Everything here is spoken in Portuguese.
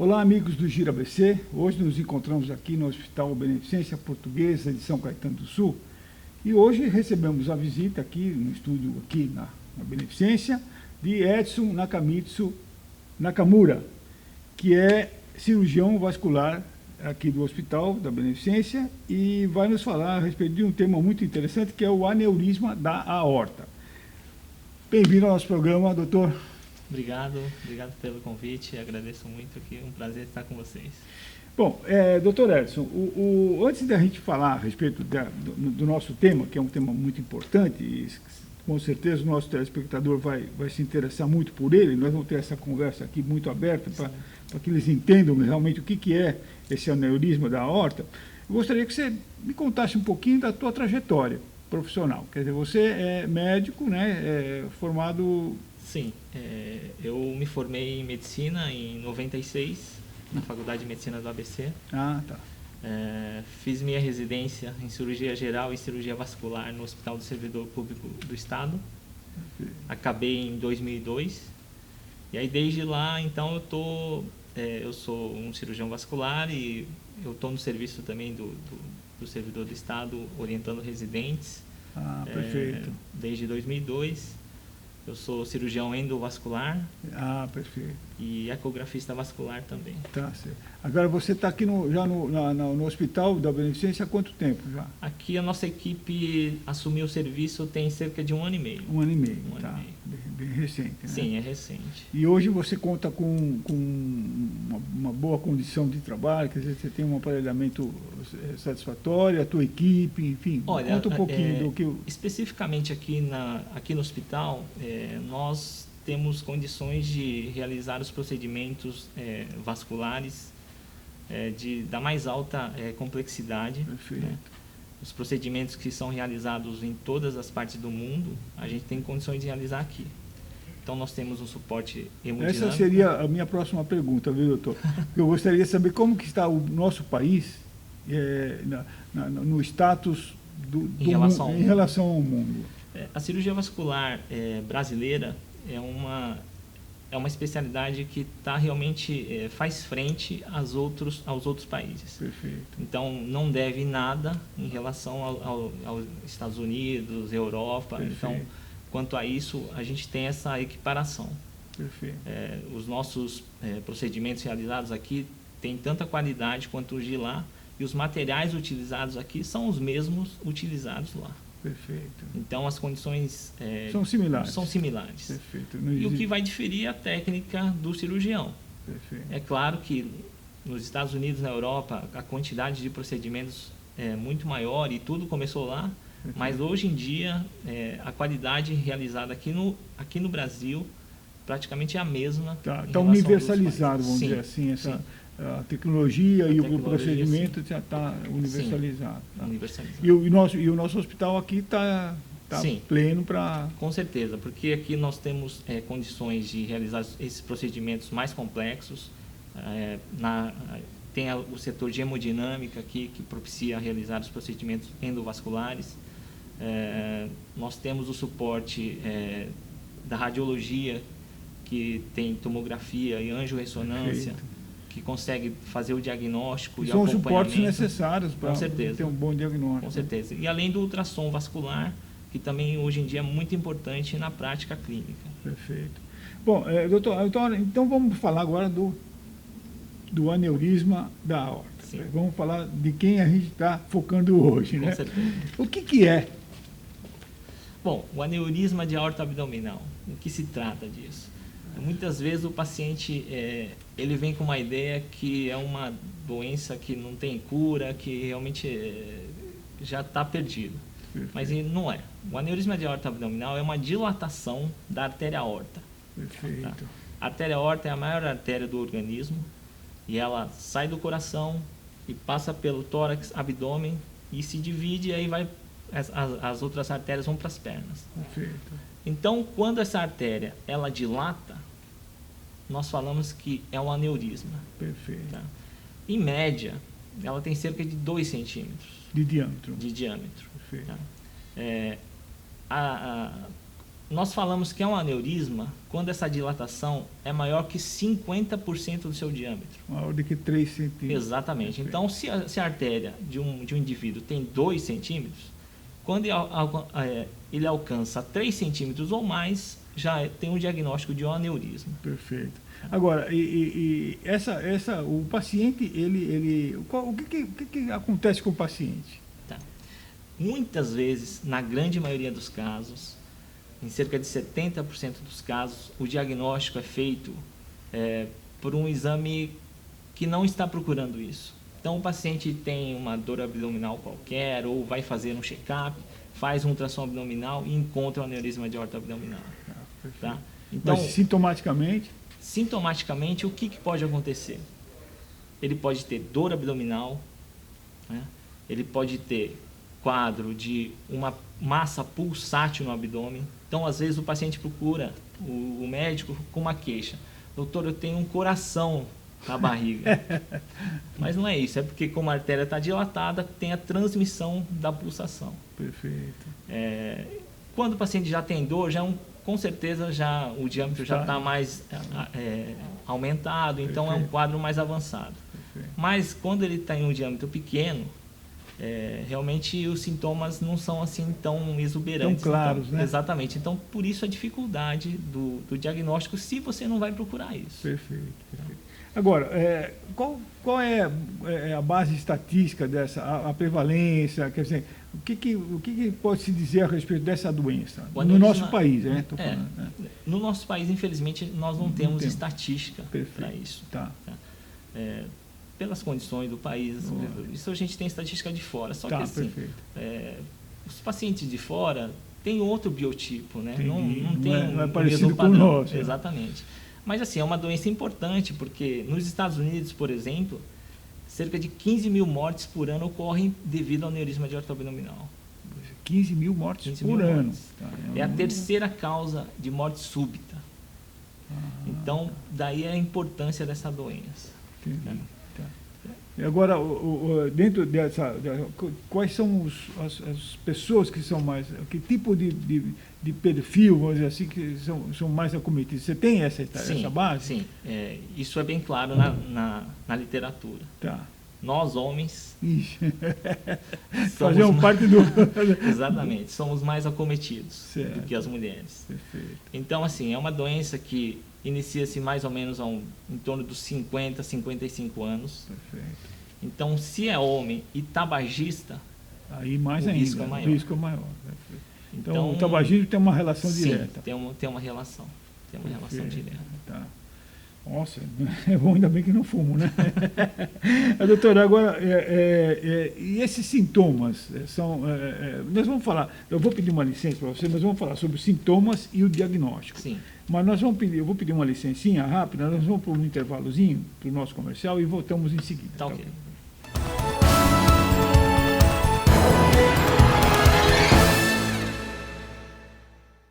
Olá, amigos do Giro ABC. Hoje nos encontramos aqui no Hospital Beneficência Portuguesa de São Caetano do Sul. E hoje recebemos a visita aqui no estúdio, aqui na Beneficência, de Edson Nakamitsu Nakamura, que é cirurgião vascular aqui do Hospital da Beneficência e vai nos falar a respeito de um tema muito interessante, que é o aneurisma da aorta. Bem-vindo ao nosso programa, doutor. Obrigado pelo convite, agradeço muito aqui, um prazer estar com vocês. Bom, doutor Edson, antes da gente falar a respeito do nosso tema, que é um tema muito importante, e com certeza o nosso telespectador vai se interessar muito por ele, nós vamos ter essa conversa aqui muito aberta para que eles entendam realmente o que é esse aneurisma da aorta. Eu gostaria que você me contasse um pouquinho da tua trajetória profissional. Quer dizer, você é médico, né, formado... Sim, eu me formei em medicina em 96, na Faculdade de Medicina do ABC. Ah, tá. Fiz minha residência em cirurgia geral e cirurgia vascular no Hospital do Servidor Público do Estado. Acabei em 2002. E aí, desde lá, então, eu sou um cirurgião vascular e eu estou no serviço também do Servidor do Estado, orientando residentes. Ah, perfeito. Desde 2002. Eu sou cirurgião endovascular. Ah, perfeito. E ecografista vascular também. Tá certo. Agora você está aqui já no Hospital da Beneficência há quanto tempo já? Aqui a nossa equipe assumiu o serviço tem cerca de 1 ano e meio. 1 ano e meio, Um ano tá. e meio. Bem recente, né? Sim, é recente. E hoje você conta com uma boa condição de trabalho, quer dizer, você tem um aparelhamento satisfatório, a tua equipe, enfim. Olha, conta um pouquinho do que... Especificamente aqui no hospital, nós temos condições de realizar os procedimentos vasculares da mais alta complexidade. Perfeito. Né? Os procedimentos que são realizados em todas as partes do mundo, a gente tem condições de realizar aqui. Então, nós temos um suporte hemodinâmico. Essa seria a minha próxima pergunta, viu, doutor? Eu gostaria de saber como que está o nosso país no status em relação ao mundo. A cirurgia vascular brasileira é uma especialidade que realmente faz frente aos outros países. Perfeito. Então, não deve nada em relação aos Estados Unidos, Europa. Perfeito. Então, quanto a isso, a gente tem essa equiparação. Perfeito. Os nossos procedimentos realizados aqui têm tanta qualidade quanto os de lá, e os materiais utilizados aqui são os mesmos utilizados lá. Perfeito. Então, as condições são similares. Perfeito. E o que vai diferir é a técnica do cirurgião. Perfeito. É claro que nos Estados Unidos, na Europa, a quantidade de procedimentos é muito maior e tudo começou lá. Perfeito. Mas hoje em dia, a qualidade realizada aqui no Brasil praticamente é a mesma. Está universalizado, vamos dizer assim, a tecnologia e o procedimento já está universalizado. Sim, tá? Universalizado. E o nosso hospital aqui está pleno para... Com certeza, porque aqui nós temos condições de realizar esses procedimentos mais complexos. Tem o setor de hemodinâmica aqui, que propicia realizar os procedimentos endovasculares. Nós temos o suporte da radiologia, que tem tomografia e angiorressonância, que consegue fazer o diagnóstico e acompanhamento. São os suportes necessários para ter um bom diagnóstico. Com certeza. E além do ultrassom vascular, que também hoje em dia é muito importante na prática clínica. Perfeito. Bom, doutor, então vamos falar agora do aneurisma da aorta. Sim. Vamos falar de quem a gente está focando hoje, né? Com certeza. O que é? Bom, o aneurisma de aorta abdominal, o que se trata disso? Muitas vezes o paciente ele vem com uma ideia que é uma doença que não tem cura, que realmente já está perdido. Perfeito. Mas ele não é. O aneurisma de aorta abdominal é uma dilatação da artéria aorta. Perfeito. Tá? A artéria aorta é a maior artéria do organismo e ela sai do coração e passa pelo tórax, abdômen e se divide, e aí as outras artérias vão para as pernas. Perfeito. Então, quando essa artéria ela dilata, nós falamos que é um aneurisma. Perfeito. Tá? Em média, ela tem cerca de 2 centímetros de diâmetro. De diâmetro. Perfeito. Tá? nós falamos que é um aneurisma quando essa dilatação é maior que 50% do seu diâmetro. Maior do que 3 centímetros. Exatamente. Perfeito. Então, se a artéria de um indivíduo tem 2 centímetros, quando ele alcança 3 centímetros ou mais, já tem um diagnóstico de um aneurisma. Perfeito. Agora, o paciente, o que acontece com o paciente? Tá. Muitas vezes, na grande maioria dos casos, em cerca de 70% dos casos, o diagnóstico é feito por um exame que não está procurando isso. Então, o paciente tem uma dor abdominal qualquer, ou vai fazer um check-up, faz um ultrassom abdominal e encontra um aneurisma de aorta abdominal. Tá? Então, mas sintomaticamente? Sintomaticamente, o que pode acontecer? Ele pode ter dor abdominal, né? Ele pode ter quadro de uma massa pulsátil no abdômen. Então, às vezes, o paciente procura o médico com uma queixa. Doutor, eu tenho um coração na barriga. Mas não é isso, é porque como a artéria está dilatada, tem a transmissão da pulsação. Perfeito. Quando o paciente já tem dor, com certeza o diâmetro já está mais aumentado, então perfeito. É um quadro mais avançado. Perfeito. Mas quando ele está em um diâmetro pequeno, realmente os sintomas não são assim tão exuberantes. Tão claros, então, né? Exatamente. Então, por isso a dificuldade do diagnóstico, se você não vai procurar isso. Perfeito. Perfeito. Agora, qual é a base estatística dessa, a prevalência, quer dizer, o que pode se dizer a respeito dessa doença? No nosso país, né? No nosso país, infelizmente, nós não temos estatística para isso. Tá. Pelas condições do país, isso a gente tem estatística de fora. Só que assim, os pacientes de fora têm outro biotipo, né? Não é parecido com o nosso. Exatamente. Mas assim, é uma doença importante, porque nos Estados Unidos, por exemplo, cerca de 15 mil mortes por ano ocorrem devido ao aneurisma de aorta abdominal. 15 mil mortes por ano. É a terceira causa de morte súbita. Então, daí a importância dessa doença. Entendi. Agora, dentro dessa, quais são as pessoas que são mais, que tipo de perfil, vamos dizer assim, que são mais acometidos? Você tem essa base? Sim, isso é bem claro na literatura. Tá. Nós, homens, faziam parte do... Exatamente, somos mais acometidos do que as mulheres. Perfeito. Então, assim, é uma doença que inicia-se mais ou menos em torno dos 50, 55 anos. Perfeito. Então, se é homem e tabagista, aí mais ainda, risco é maior. O risco é maior. Então, o tabagismo tem uma relação direta. Tem uma relação. Tem uma relação direta. Tá. Nossa, é bom, ainda bem que não fumo, né? Doutora, agora, e esses sintomas são... nós vamos falar, eu vou pedir uma licença para você, nós vamos falar sobre os sintomas e o diagnóstico. Sim. Mas eu vou pedir uma licencinha rápida, nós vamos para um intervalozinho, para o nosso comercial, e voltamos em seguida. Tá ok.